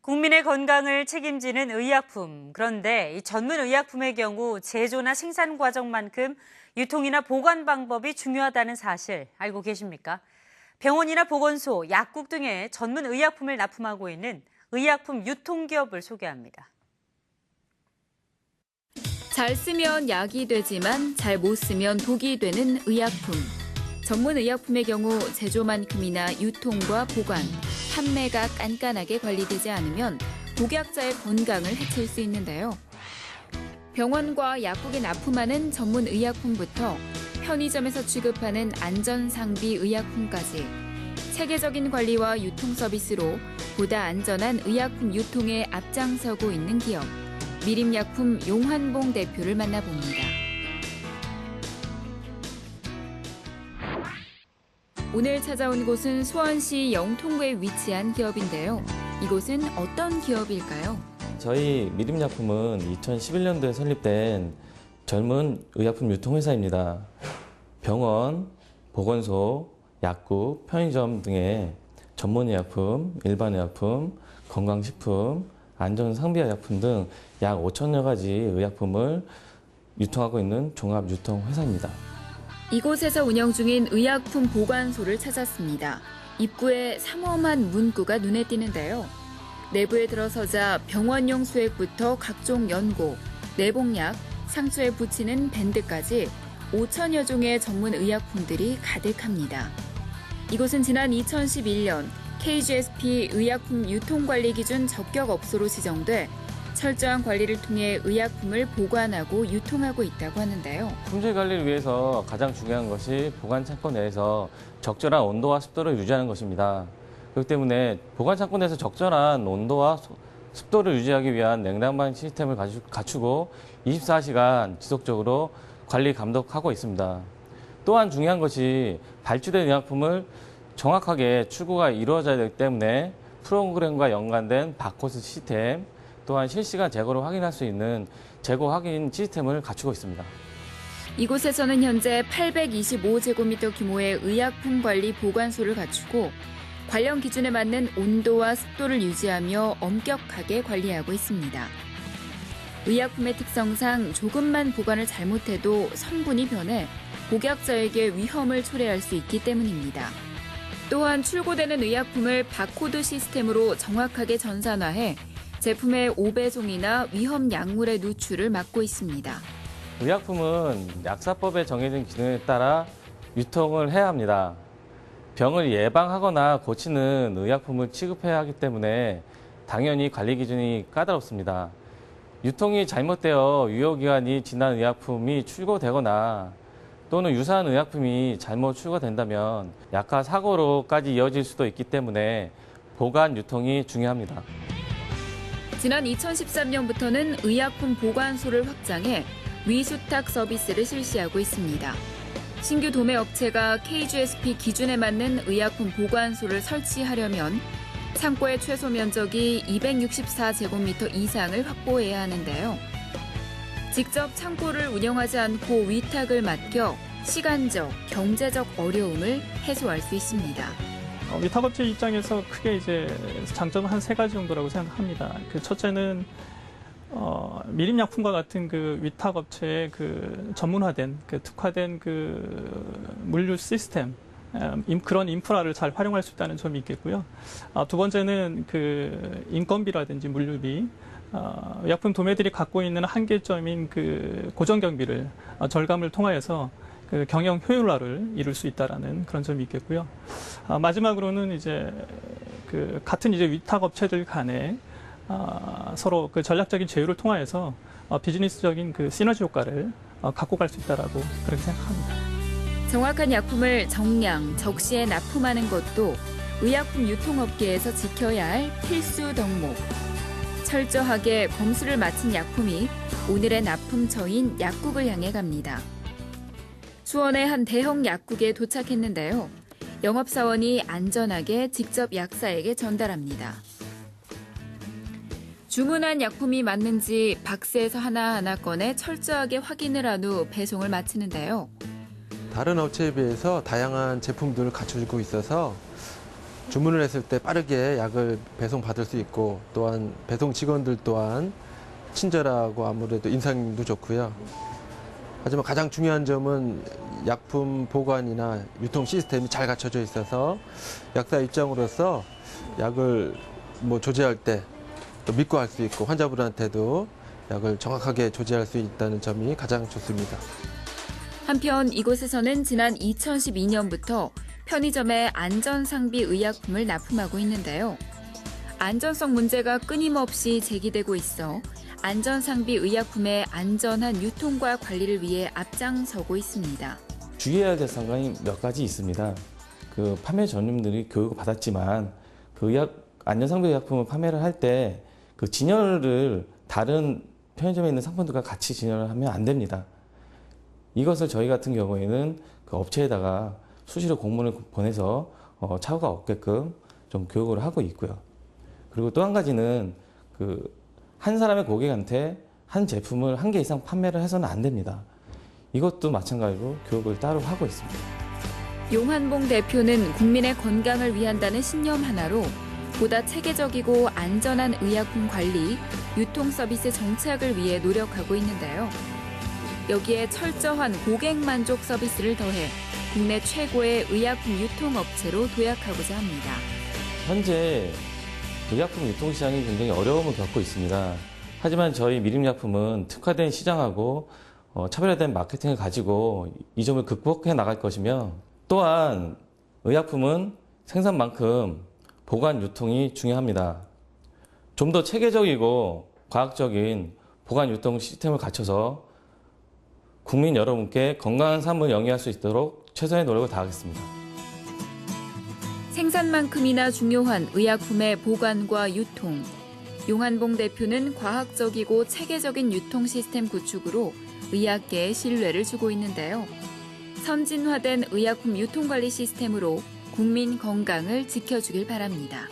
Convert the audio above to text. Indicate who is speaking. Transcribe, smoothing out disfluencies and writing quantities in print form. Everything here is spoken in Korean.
Speaker 1: 국민의 건강을 책임지는 의약품. 그런데 이 전문 의약품의 경우 제조나 생산 과정만큼 유통이나 보관 방법이 중요하다는 사실 알고 계십니까? 병원이나 보건소, 약국 등의 전문 의약품을 납품하고 있는 의약품 유통기업을 소개합니다.
Speaker 2: 잘 쓰면 약이 되지만 잘 못 쓰면 독이 되는 의약품. 전문 의약품의 경우 제조만큼이나 유통과 보관, 판매가 깐깐하게 관리되지 않으면 복약자의 건강을 해칠 수 있는데요. 병원과 약국에 납품하는 전문 의약품부터 편의점에서 취급하는 안전상비 의약품까지 체계적인 관리와 유통 서비스로 보다 안전한 의약품 유통에 앞장서고 있는 기업. 미림약품 용환봉 대표를 만나봅니다. 오늘 찾아온 곳은 수원시 영통구에 위치한 기업인데요. 이곳은 어떤 기업일까요?
Speaker 3: 저희 미림약품은 2011년도에 설립된 젊은 의약품 유통회사입니다. 병원, 보건소, 약국, 편의점 등의 전문 의약품, 일반 의약품, 건강식품, 안전상비의약품 등 약 5천여 가지 의약품을 유통하고 있는 종합유통회사입니다.
Speaker 2: 이곳에서 운영 중인 의약품 보관소를 찾았습니다. 입구에 삼엄한 문구가 눈에 띄는데요. 내부에 들어서자 병원용 수액부터 각종 연고, 내복약, 상처에 붙이는 밴드까지 5천여 종의 전문 의약품들이 가득합니다. 이곳은 지난 2011년 KGSP 의약품 유통관리기준 적격업소로 지정돼 철저한 관리를 통해 의약품을 보관하고 유통하고 있다고 하는데요.
Speaker 3: 품질 관리를 위해서 가장 중요한 것이 보관 창고 내에서 적절한 온도와 습도를 유지하는 것입니다. 그렇기 때문에 보관 창고 내에서 적절한 온도와 습도를 유지하기 위한 냉난방 시스템을 갖추고 24시간 지속적으로 관리 감독하고 있습니다. 또한 중요한 것이 발주된 의약품을 정확하게 출고가 이루어져야 되기 때문에 프로그램과 연관된 바코드 시스템, 또한 실시간 재고를 확인할 수 있는 재고 확인 시스템을 갖추고 있습니다.
Speaker 2: 이곳에서는 현재 825제곱미터 규모의 의약품 관리 보관소를 갖추고 관련 기준에 맞는 온도와 습도를 유지하며 엄격하게 관리하고 있습니다. 의약품의 특성상 조금만 보관을 잘못해도 성분이 변해 복약자에게 위험을 초래할 수 있기 때문입니다. 또한 출고되는 의약품을 바코드 시스템으로 정확하게 전산화해 제품의 오배송이나 위험 약물의 누출을 막고 있습니다.
Speaker 3: 의약품은 약사법에 정해진 기준에 따라 유통을 해야 합니다. 병을 예방하거나 고치는 의약품을 취급해야 하기 때문에 당연히 관리 기준이 까다롭습니다. 유통이 잘못되어 유효기간이 지난 의약품이 출고되거나 또는 유사한 의약품이 잘못 출고된다면 약화 사고로까지 이어질 수도 있기 때문에 보관 유통이 중요합니다.
Speaker 2: 지난 2013년부터는 의약품 보관소를 확장해 위수탁 서비스를 실시하고 있습니다. 신규 도매 업체가 KGSP 기준에 맞는 의약품 보관소를 설치하려면 창고의 최소 면적이 264제곱미터 이상을 확보해야 하는데요. 직접 창고를 운영하지 않고 위탁을 맡겨 시간적, 경제적 어려움을 해소할 수 있습니다.
Speaker 4: 위탁업체 입장에서 크게 이제 장점은 한 3가지 정도라고 생각합니다. 그 첫째는 미림약품과 같은 그 위탁업체의 그 전문화된, 그 특화된 그 물류 시스템, 그런 인프라를 잘 활용할 수 있다는 점이 있겠고요. 두 번째는 그 인건비라든지 물류비, 의약품 도매들이 갖고 있는 한계점인 그 고정 경비를 절감을 통하여서 그 경영 효율화를 이룰 수 있다라는 그런 점이 있겠고요. 마지막으로는 이제 그 같은 이제 위탁 업체들 간에 서로 그 전략적인 제휴를 통하여서 비즈니스적인 그 시너지 효과를 갖고 갈 수 있다라고 그렇게 생각합니다.
Speaker 2: 정확한 약품을 정량, 적시에 납품하는 것도 의약품 유통업계에서 지켜야 할 필수 덕목. 철저하게 검수를 마친 약품이 오늘의 납품처인 약국을 향해 갑니다. 수원의 한 대형 약국에 도착했는데요. 영업사원이 안전하게 직접 약사에게 전달합니다. 주문한 약품이 맞는지 박스에서 하나하나 꺼내 철저하게 확인을 한 후 배송을 마치는데요.
Speaker 5: 다른 업체에 비해서 다양한 제품들을 갖추고 있어서 주문을 했을 때 빠르게 약을 배송받을 수 있고 또한 배송 직원들 또한 친절하고 아무래도 인상도 좋고요. 하지만 가장 중요한 점은 약품 보관이나 유통 시스템이 잘 갖춰져 있어서 약사 입장으로서 약을 조제할 때 또 믿고 할 수 있고 환자분한테도 약을 정확하게 조제할 수 있다는 점이 가장 좋습니다.
Speaker 2: 한편 이곳에서는 지난 2012년부터 편의점에 안전상비 의약품을 납품하고 있는데요. 안전성 문제가 끊임없이 제기되고 있어 안전상비 의약품의 안전한 유통과 관리를 위해 앞장서고 있습니다.
Speaker 3: 주의해야 될 상황이 몇 가지 있습니다. 그 판매 전문들이 교육을 받았지만 그 안전상비 의약품을 판매를 할 때 그 진열을 다른 편의점에 있는 상품들과 같이 진열을 하면 안 됩니다. 이것을 저희 같은 경우에는 그 업체에다가 수시로 공문을 보내서 착오가 없게끔 좀 교육을 하고 있고요. 그리고 또 한 가지는 그 한 사람의 고객한테 한 제품을 한 개 이상 판매를 해서는 안 됩니다. 이것도 마찬가지로 교육을 따로 하고 있습니다.
Speaker 2: 용한봉 대표는 국민의 건강을 위한다는 신념 하나로 보다 체계적이고 안전한 의약품 관리, 유통 서비스 정착을 위해 노력하고 있는데요. 여기에 철저한 고객 만족 서비스를 더해 국내 최고의 의약품 유통업체로 도약하고자 합니다.
Speaker 3: 현재 의약품 유통시장이 굉장히 어려움을 겪고 있습니다. 하지만 저희 미림약품은 특화된 시장하고 차별화된 마케팅을 가지고 이 점을 극복해 나갈 것이며 또한 의약품은 생산만큼 보관 유통이 중요합니다. 좀 더 체계적이고 과학적인 보관 유통 시스템을 갖춰서 국민 여러분께 건강한 삶을 영위할 수 있도록 최선의 노력을 다하겠습니다.
Speaker 2: 생산만큼이나 중요한 의약품의 보관과 유통. 용한봉 대표는 과학적이고 체계적인 유통 시스템 구축으로 의학계에 신뢰를 주고 있는데요. 선진화된 의약품 유통관리 시스템으로 국민 건강을 지켜주길 바랍니다.